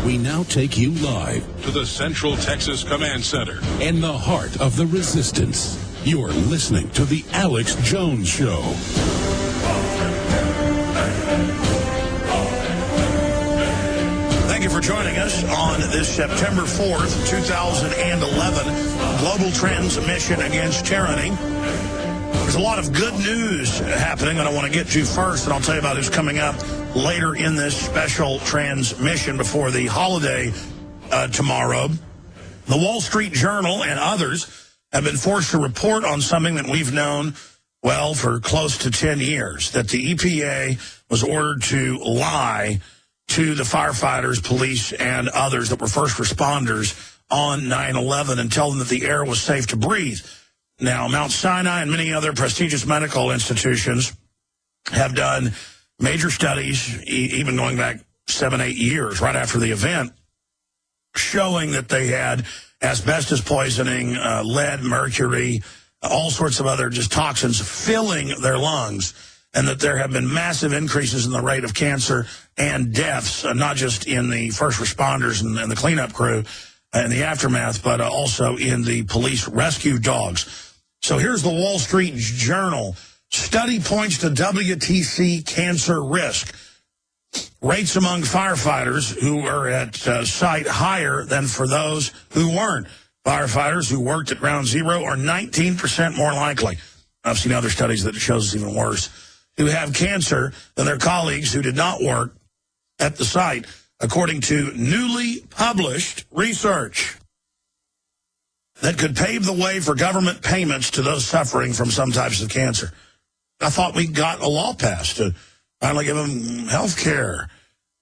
We now take you live to the Central Texas Command Center in the heart of the resistance. You're listening to The Alex Jones Show. Thank you for joining us on this September 4th, 2011 Global Transmission Against Tyranny. There's a lot of good news happening that I want to get to first, and I'll tell you about who's coming up later in this special transmission before the holiday tomorrow. The Wall Street Journal and others have been forced to report on something that we've known, well, for close to 10 years, that the EPA was ordered to lie to the firefighters, police, and others that were first responders on 9/11 and tell them that the air was safe to breathe. Now, Mount Sinai and many other prestigious medical institutions have done major studies, even going back 7, 8 years, right after the event, showing that they had asbestos poisoning, lead, mercury, all sorts of other just toxins filling their lungs, and that there have been massive increases in the rate of cancer and deaths, not just in the first responders and the cleanup crew and the aftermath, but also in the police rescue dogs. So here's the Wall Street Journal. Study points to WTC cancer risk. Rates among firefighters who were at site higher than for those who weren't. Firefighters who worked at ground zero are 19% more likely. I've seen other studies that shows it's even worse, who have cancer than their colleagues who did not work at the site, according to newly published research that could pave the way for government payments to those suffering from some types of cancer. I thought we got a law passed to finally give them health care.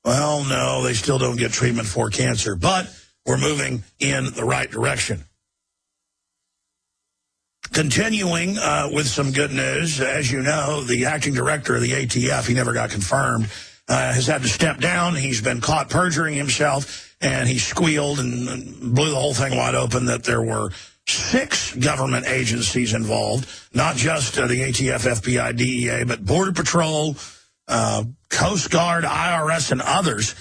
Well, no, they still don't get treatment for cancer, but we're moving in the right direction. Continuing with some good news, as you know, the acting director of the ATF, he never got confirmed, has had to step down. He's been caught perjuring himself, and he squealed and blew the whole thing wide open that there were 6 government agencies involved, not just the ATF, FBI, DEA, but Border Patrol, Coast Guard, IRS, and others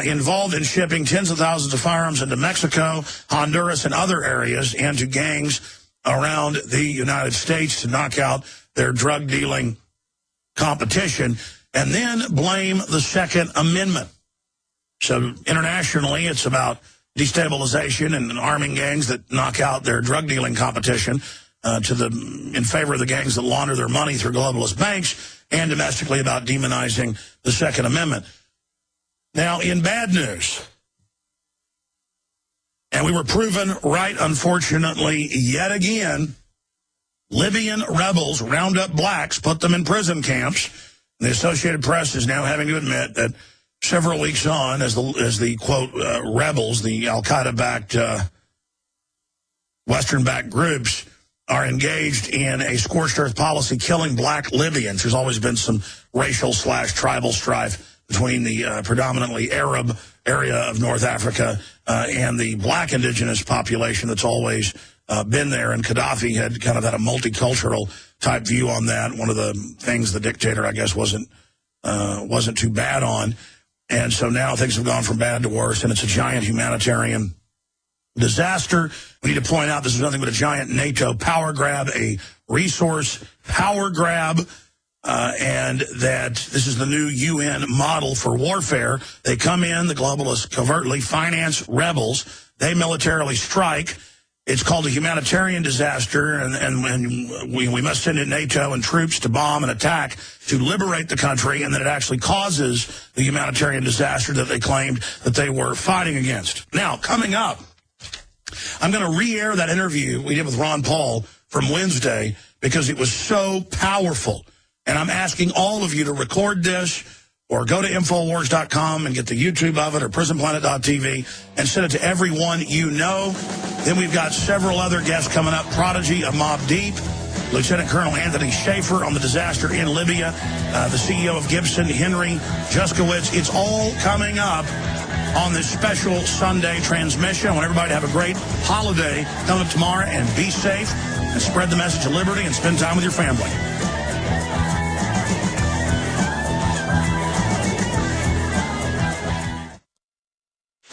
involved in shipping tens of thousands of firearms into Mexico, Honduras, and other areas, and to gangs around the United States to knock out their drug dealing competition, and then blame the Second Amendment. So internationally, it's about destabilization and arming gangs that knock out their drug dealing competition in favor of the gangs that launder their money through globalist banks, and domestically about demonizing the Second Amendment. Now, in bad news, and we were proven right, unfortunately, yet again, Libyan rebels round up blacks, put them in prison camps. The Associated Press is now having to admit that several weeks on, as the quote, rebels, the al-Qaeda-backed, Western-backed groups, are engaged in a scorched earth policy killing black Libyans. There's always been some racial/tribal strife between the predominantly Arab area of North Africa and the black indigenous population that's always been there. And Gaddafi had kind of had a multicultural type view on that. One of the things the dictator, I guess, wasn't too bad on. And so now things have gone from bad to worse, and it's a giant humanitarian disaster. We need to point out this is nothing but a giant NATO power grab, a resource power grab, and that this is the new UN model for warfare. They come in, the globalists covertly finance rebels. They militarily strike. It's called a humanitarian disaster, and we must send in NATO and troops to bomb and attack to liberate the country, and then it actually causes the humanitarian disaster that they claimed that they were fighting against. Now, coming up, I'm going to re-air that interview we did with Ron Paul from Wednesday because it was so powerful. And I'm asking all of you to record this or go to Infowars.com and get the YouTube of it or prisonplanet.tv and send it to everyone you know. Then we've got several other guests coming up. Prodigy of Mobb Deep, Lieutenant Colonel Anthony Shaffer on the disaster in Libya, the CEO of Gibson, Henry Juszkiewicz. It's all coming up on this special Sunday transmission. I want everybody to have a great holiday coming up tomorrow, and be safe and spread the message of liberty and spend time with your family.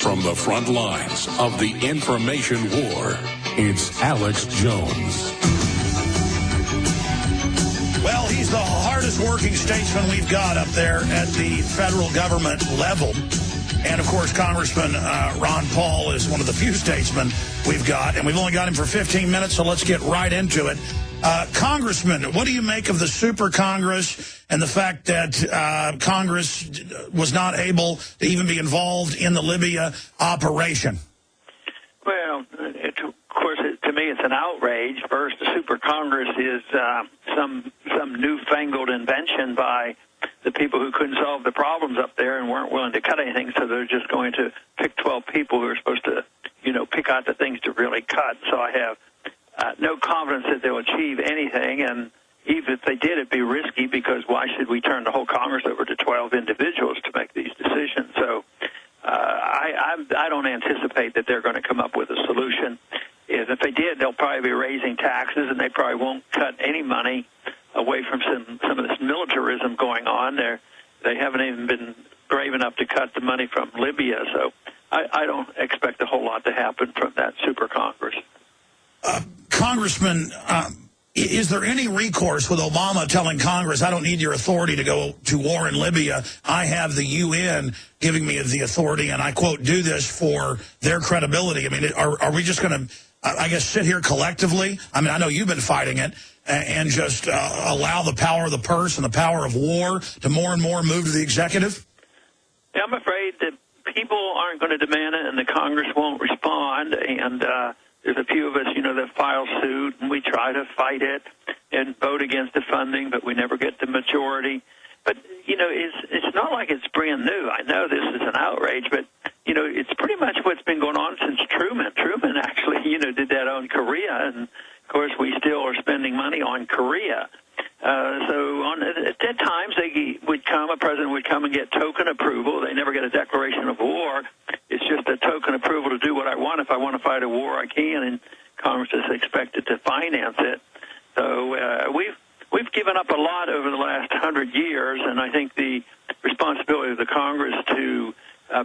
From From the front lines of the information war, it's Alex Jones. Well, he's the hardest working statesman we've got up there at the federal government level. And, of course, Congressman Ron Paul is one of the few statesmen we've got. And we've only got him for 15 minutes, so let's get right into it. Congressman, what do you make of the Super Congress and the fact that Congress was not able to even be involved in the Libya operation? Well, of course, to me, it's an outrage. First, the Super Congress is some newfangled invention by the people who couldn't solve the problems up there and weren't willing to cut anything, so they're just going to pick 12 people who are supposed to, pick out the things to really cut. So I have no confidence that they'll achieve anything, and even if they did, it'd be risky because why should we turn the whole Congress over to 12 individuals to make these decisions? So I don't anticipate that they're going to come up with a solution. If they did, they'll probably be raising taxes, and they probably won't cut any money away from some of this militarism going on. They haven't even been brave enough to cut the money from Libya, so I don't expect a whole lot to happen from that Super Congress. Congressman, is there any recourse with Obama telling Congress, I don't need your authority to go to war in Libya. I have the UN giving me the authority, and I, quote, do this for their credibility. I mean, are we just going to, I guess, sit here collectively? I mean, I know you've been fighting it, and just allow the power of the purse and the power of war to more and more move to the executive? Yeah, I'm afraid that people aren't going to demand it, and the Congress won't respond, and there's a few of us, that file suit, and we try to fight it and vote against the funding, but we never get the majority. But, it's not like it's brand new. I know this is an outrage, but, it's pretty much what's been going on since Truman. Truman actually, did that on Korea, and, of course, we still are spending money on Korea. At times, a president would come and get token approval. They never get a declaration of war. It's just a token approval to do what I want. If I want to fight a war, I can, and Congress is expected to finance it. So we've given up a lot over the last 100 years, and I think the responsibility of the Congress to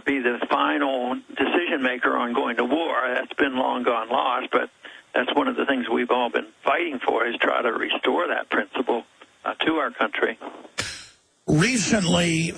be the final decision maker on going to war, that's been long gone lost, but that's one of the things we've all been fighting for, is try to restore that principle to our country. Recently,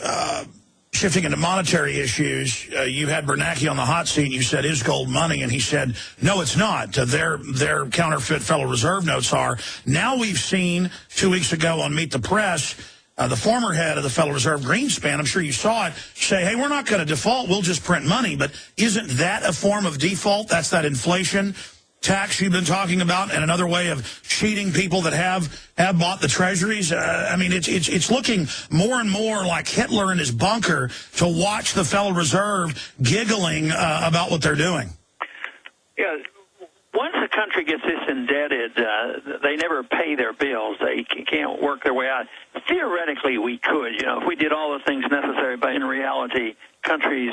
shifting into monetary issues, you had Bernanke on the hot seat, and you said, is gold money? And he said, no, it's not. Their counterfeit Federal Reserve notes are. Now we've seen 2 weeks ago on Meet the Press, the former head of the Federal Reserve, Greenspan, I'm sure you saw it, say, hey, we're not going to default, we'll just print money. But isn't that a form of default? That's that inflation tax you've been talking about, and another way of cheating people that have bought the treasuries. I mean, it's looking more and more like Hitler in his bunker to watch the Federal Reserve giggling about what they're doing. Yeah, once a country gets this indebted, they never pay their bills. They can't work their way out. Theoretically, we could, if we did all the things necessary, but in reality, countries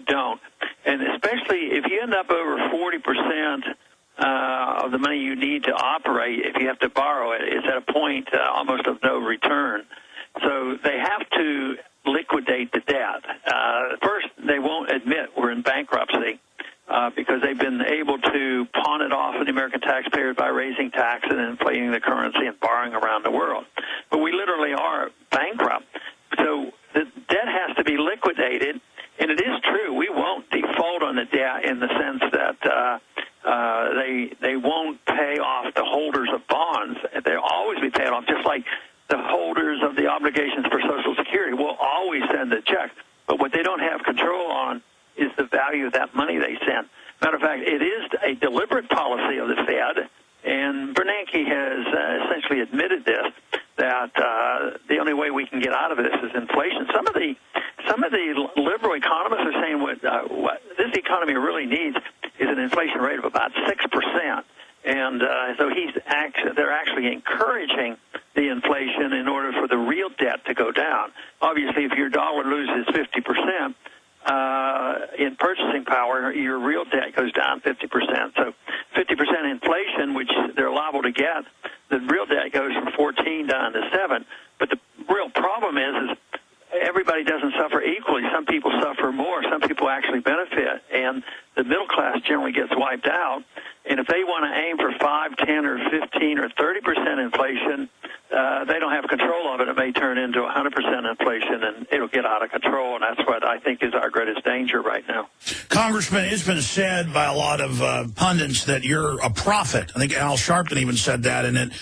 don't. And especially if you end up over 40% of the money you need to operate, if you have to borrow it, it's at a point almost of no return. So they have to liquidate the debt. First, they won't admit we're in bankruptcy because they've been able to pawn it off on the American taxpayers by raising taxes and inflating the currency and borrowing around the world. But we literally are bankrupt. So the debt has to be liquidated. And it is true, we won't default on the debt in the sense that they won't pay off the holders of bonds. They'll always be paid off, just like the holders of the obligations for Social Security will always send a check. But what they don't have control on is the value of that money they send. Matter of fact, it is a deliberate policy of the Fed, and Bernanke has essentially admitted this, that the only way we can get out of this is inflation. Some of the liberal economists are saying what this economy really needs is an inflation rate of about 6%. And so they're actually encouraging the inflation in order for the real debt to go down. Obviously, if your dollar loses 50% in purchasing power, your real debt goes down 50%. So 50% inflation, which they're liable to get, the real debt goes from 14 down to 7. But the real problem is everybody doesn't suffer equally. Some people suffer more. Some people actually benefit, and the middle class generally gets wiped out. And if they want to aim for 5, 10, or 15, or 30% inflation, they don't have control of it. It may turn into 100% inflation, and it'll get out of control, and that's what I think is our greatest danger right now. Congressman, it's been said by a lot of pundits that you're a prophet. I think Al Sharpton even said that, and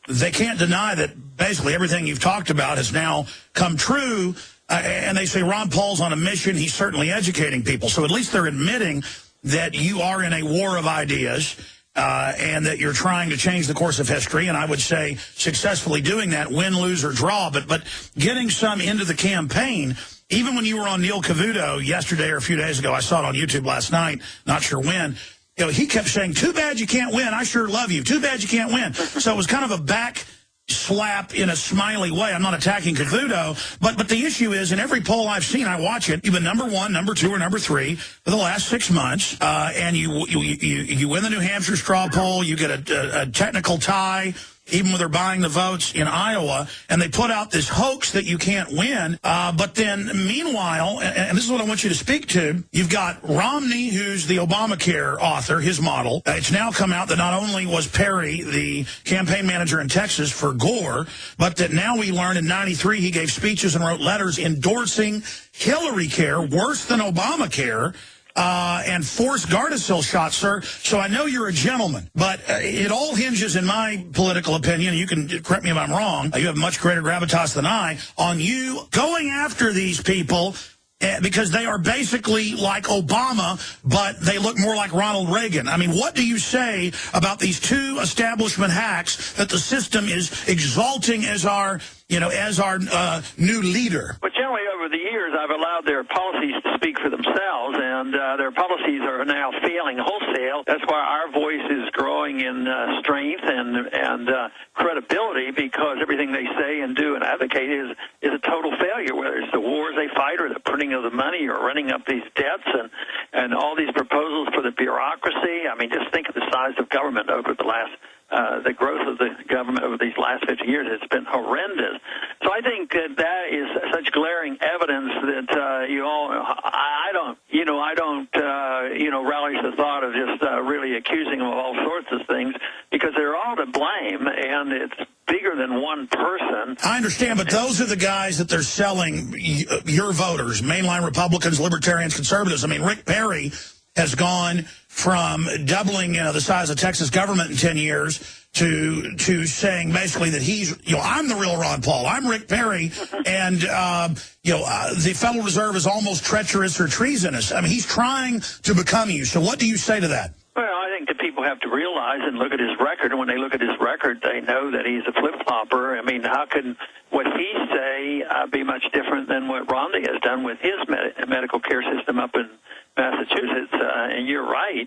they can't deny that basically everything you've talked about has now come true. And they say Ron Paul's on a mission. He's certainly educating people. So at least they're admitting that you are in a war of ideas and that you're trying to change the course of history. And I would say successfully doing that, win, lose, or draw. But getting some into the campaign, even when you were on Neil Cavuto yesterday or a few days ago, I saw it on YouTube last night, not sure when, you know, he kept saying, too bad you can't win. I sure love you. Too bad you can't win. So it was kind of a back slap in a smiley way. I'm not attacking Cavuto, but the issue is, in every poll I've seen, I watch it, you've been number 1, number 2, or number 3 for the last 6 months, and you win the New Hampshire straw poll, you get a technical tie, even when they're buying the votes in Iowa, and they put out this hoax that you can't win. But then, meanwhile, and this is what I want you to speak to, you've got Romney, who's the Obamacare author, his model. It's now come out that not only was Perry the campaign manager in Texas for Gore, but that now we learn in '93 he gave speeches and wrote letters endorsing Hillary Care, worse than Obamacare, and forced Gardasil shots, sir. So I know you're a gentleman, but it all hinges, in my political opinion, you can correct me if I'm wrong, you have much greater gravitas than I, on you going after these people because they are basically like Obama, but they look more like Ronald Reagan. I mean, what do you say about these two establishment hacks that the system is exalting as our, new leader? But generally, over the years, I've allowed their policies to speak for themselves, and their policies are now failing wholesale. That's why our voice is growing in strength and credibility, because everything they say and do and advocate is a total failure, whether it's the wars they fight or the printing of the money or running up these debts and all these proposals for the bureaucracy. I mean, just think of the size of government over the last the growth of the government over these last 50 years has been horrendous. So I think that is such glaring evidence that I don't relish the thought of just really accusing them of all sorts of things, because they're all to blame, and it's bigger than one person. I understand, but those are the guys that they're selling your voters, mainline Republicans, libertarians, conservatives. I mean, Rick Perry has gone from doubling, the size of Texas government in 10 years to saying basically that he's, I'm the real Ron Paul. I'm Rick Perry, and, the Federal Reserve is almost treacherous or treasonous. I mean, he's trying to become you. So what do you say to that? Well, I think that people have to realize and look at his record, and when they look at his record, they know that he's a flip-flopper. I mean, how can what he say be much different than what Romney has done with his medical care system up in Massachusetts? And you're right.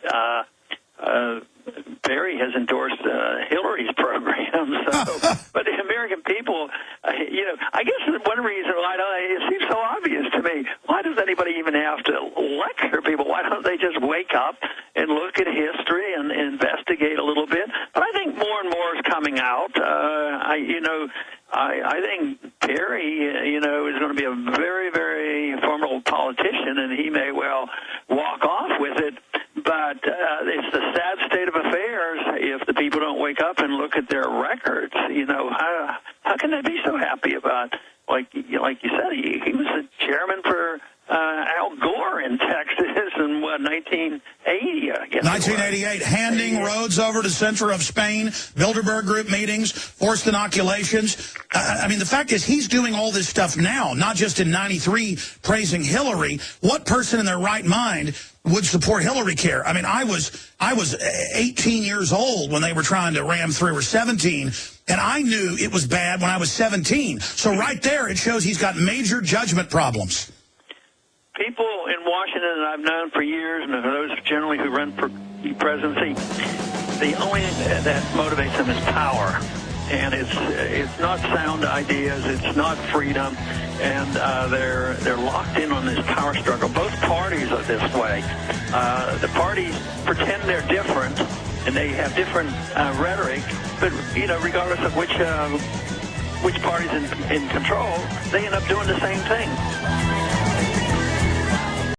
Perry has endorsed Hillary's program. So, but the American people, I guess one reason why it seems so obvious to me. Why does anybody even have to lecture people? Why don't they just wake up and look at history and investigate a little bit? But I think more and more is coming out. I think Perry, is going to be a very, very formidable politician, and he may well walk off with it. But it's the sad state of affairs if the people don't wake up and look at their records. How can they be so happy about, like you said, he was the chairman for Al Gore in Texas in 1980, I guess. 1988, handing roads over to center of Spain, Bilderberg Group meetings, forced inoculations. I mean, the fact is he's doing all this stuff now, not just in 93 praising Hillary. What person in their right mind would support Hillary Care? I mean, I was 18 years old when they were trying to ram through, or 17, and I knew it was bad when I was 17. So right there, it shows he's got major judgment problems. People in Washington that I've known for years, and those generally who run for presidency, the only thing that motivates them is power. And it's not sound ideas, it's not freedom, and they're locked in on this power struggle. Both parties are this way. The parties pretend they're different, and they have different rhetoric, but regardless of which which party's in control, they end up doing the same thing.